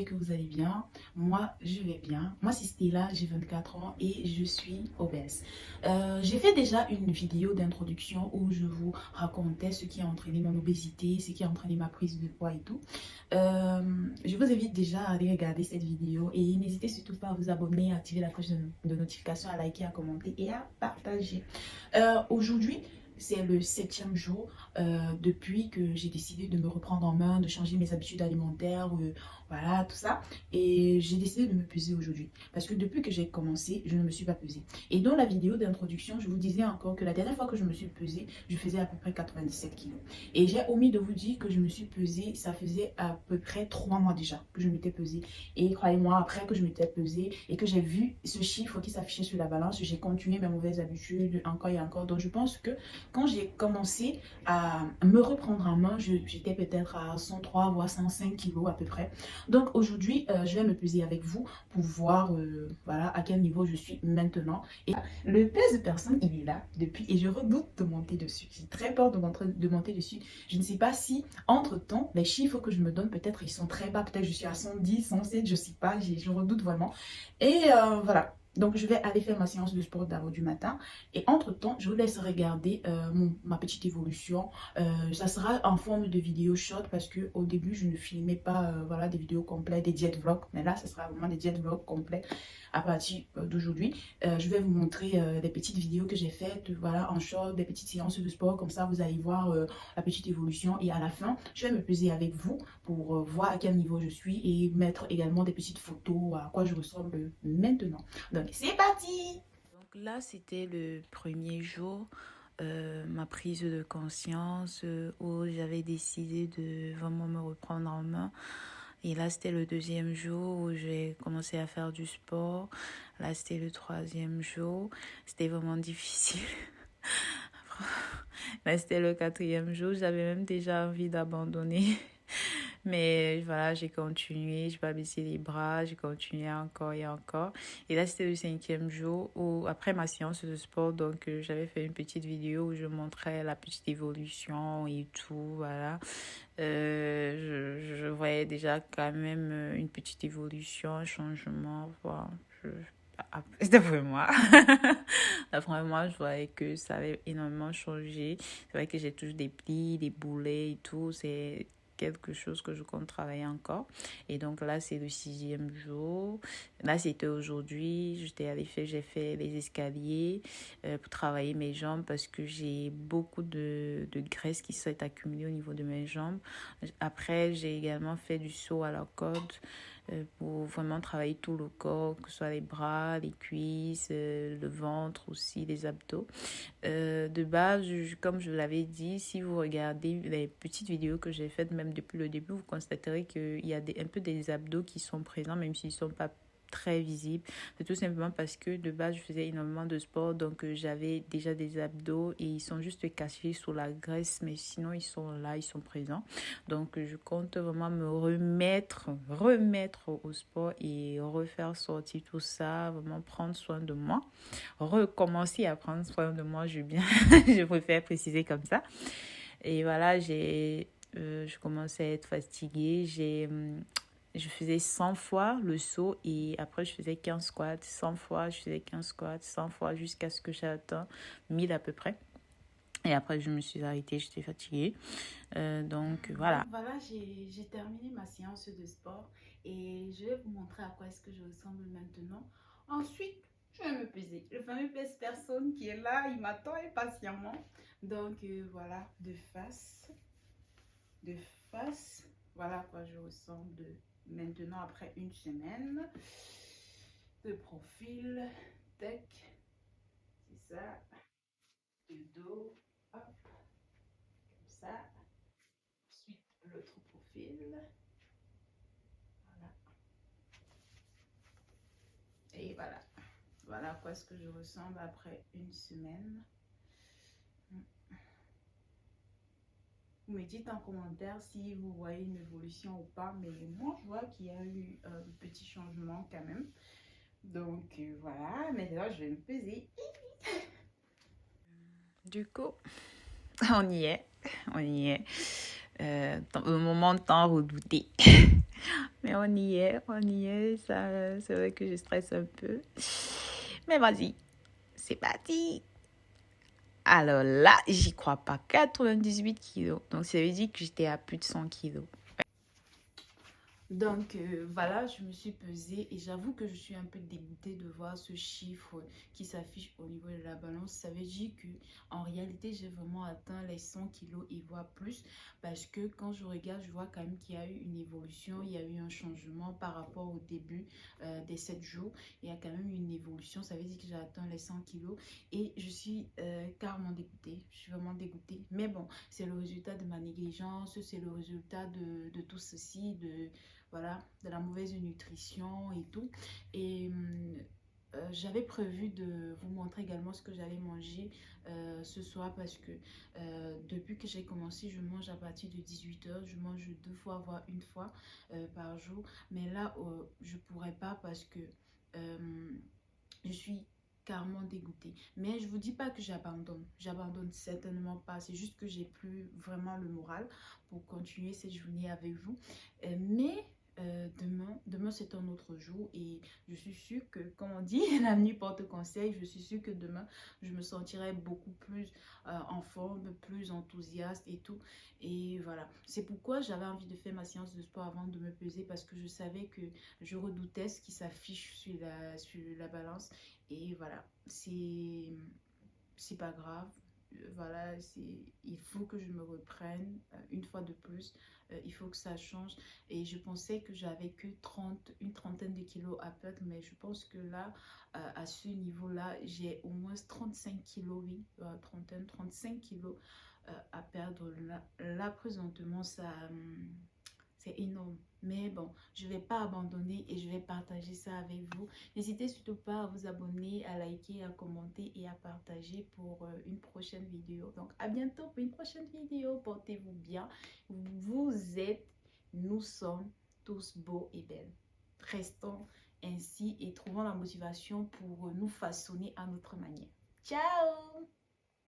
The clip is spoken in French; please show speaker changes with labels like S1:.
S1: que vous allez bien. Moi, je vais bien. Moi, c'est Stella, j'ai 24 ans et je suis obèse. J'ai fait déjà une vidéo d'introduction où je vous racontais ce qui a entraîné mon obésité, ce qui a entraîné ma prise de poids et tout. Euh, je vous invite déjà à aller regarder cette vidéo et n'hésitez surtout pas à vous abonner, à activer la cloche de notification, à liker, à commenter et à partager. Aujourd'hui, c'est le 7e jour depuis que j'ai décidé de me reprendre en main, de changer mes habitudes alimentaires, voilà, tout ça. Et j'ai décidé de me peser aujourd'hui. Parce que depuis que j'ai commencé, je ne me suis pas pesée. Et dans la vidéo d'introduction, je vous disais encore que la dernière fois que je me suis pesée, je faisais à peu près 97 kilos. Et j'ai omis de vous dire que je me suis pesée, ça faisait à peu près 3 mois déjà que je m'étais pesée. Et croyez-moi, après que je m'étais pesée et que j'ai vu ce chiffre qui s'affichait sur la balance, j'ai continué mes mauvaises habitudes encore et encore. Donc je pense que quand j'ai commencé à me reprendre en main, j'étais peut-être à 103 voire 105 kilos à peu près. Donc aujourd'hui, je vais me peser avec vous pour voir voilà, à quel niveau je suis maintenant. Et le pèse de personne, il est là depuis et je redoute de monter dessus. J'ai très peur de monter dessus. Je ne sais pas si, entre-temps, les chiffres que je me donne, peut-être ils sont très bas. Peut-être je suis à 110, 107, je ne sais pas. Je redoute vraiment. Et voilà. Donc, je vais aller faire ma séance de sport d'abord du matin. Et entre-temps, je vous laisse regarder ma petite évolution. Ça sera en forme de vidéo short parce qu'au début, je ne filmais pas voilà, des vidéos complètes, des diet vlogs. Mais là, ce sera vraiment des diet vlogs complets à partir d'aujourd'hui. Je vais vous montrer des petites vidéos que j'ai faites voilà, en short, des petites séances de sport. Comme ça, vous allez voir la petite évolution. Et à la fin, je vais me peser avec vous pour voir à quel niveau je suis et mettre également des petites photos à quoi je ressemble maintenant. Donc, c'est parti! Donc là, c'était le premier jour, ma prise de conscience où j'avais décidé de vraiment me reprendre en main. Et là, c'était le deuxième jour où j'ai commencé à faire du sport. Là, c'était le troisième jour. C'était vraiment difficile. Là, c'était le quatrième jour. J'avais même déjà envie d'abandonner. Mais voilà, j'ai continué, j'ai pas baissé les bras, j'ai continué encore et encore. Et là, c'était le 5e jour où, après ma séance de sport, donc j'avais fait une petite vidéo où je montrais la petite évolution et tout, voilà. Je voyais déjà quand même une petite évolution, un changement, voilà. C'était pour moi. Après moi, je voyais que ça avait énormément changé. C'est vrai que j'ai toujours des plis, des boulets et tout. C'est quelque chose que je compte travailler encore. Et donc là, c'est le 6e jour. Là, c'était aujourd'hui. J'ai fait les escaliers pour travailler mes jambes parce que j'ai beaucoup de graisse qui s'est accumulée au niveau de mes jambes. Après, j'ai également fait du saut à la corde pour vraiment travailler tout le corps, que ce soit les bras, les cuisses, le ventre aussi, les abdos. De base, comme je vous l'avais dit, si vous regardez les petites vidéos que j'ai faites, même depuis le début, vous constaterez qu'il y a un peu des abdos qui sont présents, même s'ils ne sont pas très visibles. C'est tout simplement parce que de base, je faisais énormément de sport, donc j'avais déjà des abdos et ils sont juste cachés sous la graisse, mais sinon, ils sont là, ils sont présents. Donc, je compte vraiment me remettre au sport et refaire sortir tout ça, vraiment prendre soin de moi. Recommencer à prendre soin de moi, je préfère préciser comme ça. Et voilà, je commençais à être fatiguée. Je faisais 100 fois le saut et après je faisais 15 squats. 100 fois, je faisais 15 squats, 100 fois jusqu'à ce que j'ai atteint 1000 à peu près. Et après, je me suis arrêtée, j'étais fatiguée. Donc, voilà. Voilà, j'ai terminé ma séance de sport et je vais vous montrer à quoi est-ce que je ressemble maintenant. Ensuite, je vais me peser. Le fameux pèse-personne qui est là, il m'attend impatiemment. Donc, voilà, de face. De face. Voilà à quoi je ressemble maintenant après une semaine. De profil. Tac. C'est ça. De dos. Hop. Comme ça. Ensuite, l'autre profil. Voilà. Et voilà. Voilà à quoi est-ce que je ressemble après une semaine. Vous me dites en commentaire si vous voyez une évolution ou pas. Mais moi, je vois qu'il y a eu un petit changement quand même. Donc, voilà. Maintenant, je vais me peser. Du coup, on y est. On y est. Le moment tant redouté.
S2: Mais on y est. Ça, c'est vrai que je stresse un peu. Mais vas-y, c'est parti. Alors là, j'y crois pas. 98 kilos. Donc ça veut dire que j'étais à plus de 100 kilos.
S1: Donc voilà, je me suis pesée et j'avoue que je suis un peu dégoûtée de voir ce chiffre qui s'affiche au niveau de la balance. Ça veut dire que en réalité, j'ai vraiment atteint les 100 kilos et voire plus parce que quand je regarde, je vois quand même qu'il y a eu une évolution, il y a eu un changement par rapport au début des 7 jours. Il y a quand même une évolution, ça veut dire que j'ai atteint les 100 kilos et je suis carrément dégoûtée. Je suis vraiment dégoûtée. Mais bon, c'est le résultat de ma négligence, c'est le résultat de tout ceci, voilà, de la mauvaise nutrition et tout. Et j'avais prévu de vous montrer également ce que j'allais manger ce soir parce que depuis que j'ai commencé, je mange à partir de 18 h. Je mange 2 fois, voire une fois par jour. Mais là, je ne pourrais pas parce que euh, je suis carrément dégoûtée. Mais je vous dis pas que j'abandonne. J'abandonne certainement pas. C'est juste que j'ai plus vraiment le moral pour continuer cette journée avec vous. Mais demain c'est un autre jour et je suis sûre que, comme on dit, la nuit porte conseil. Je suis sûre que demain, je me sentirai beaucoup plus en forme, plus enthousiaste et tout. Et voilà. C'est pourquoi j'avais envie de faire ma séance de sport avant de me peser parce que je savais que je redoutais ce qui s'affiche sur la balance. Et voilà, c'est pas grave. Voilà, il faut que je me reprenne une fois de plus. Il faut que ça change. Et je pensais que j'avais que une trentaine de kilos à perdre, mais je pense que là, à ce niveau-là, j'ai au moins 35 kilos, oui, trentaine, 35 kilos à perdre. Là présentement, ça, c'est énorme. Mais bon, je ne vais pas abandonner et je vais partager ça avec vous. N'hésitez surtout pas à vous abonner, à liker, à commenter et à partager pour une prochaine vidéo. Donc, à bientôt pour une prochaine vidéo. Portez-vous bien. Vous êtes, nous sommes tous beaux et belles. Restons ainsi et trouvons la motivation pour nous façonner à notre manière. Ciao!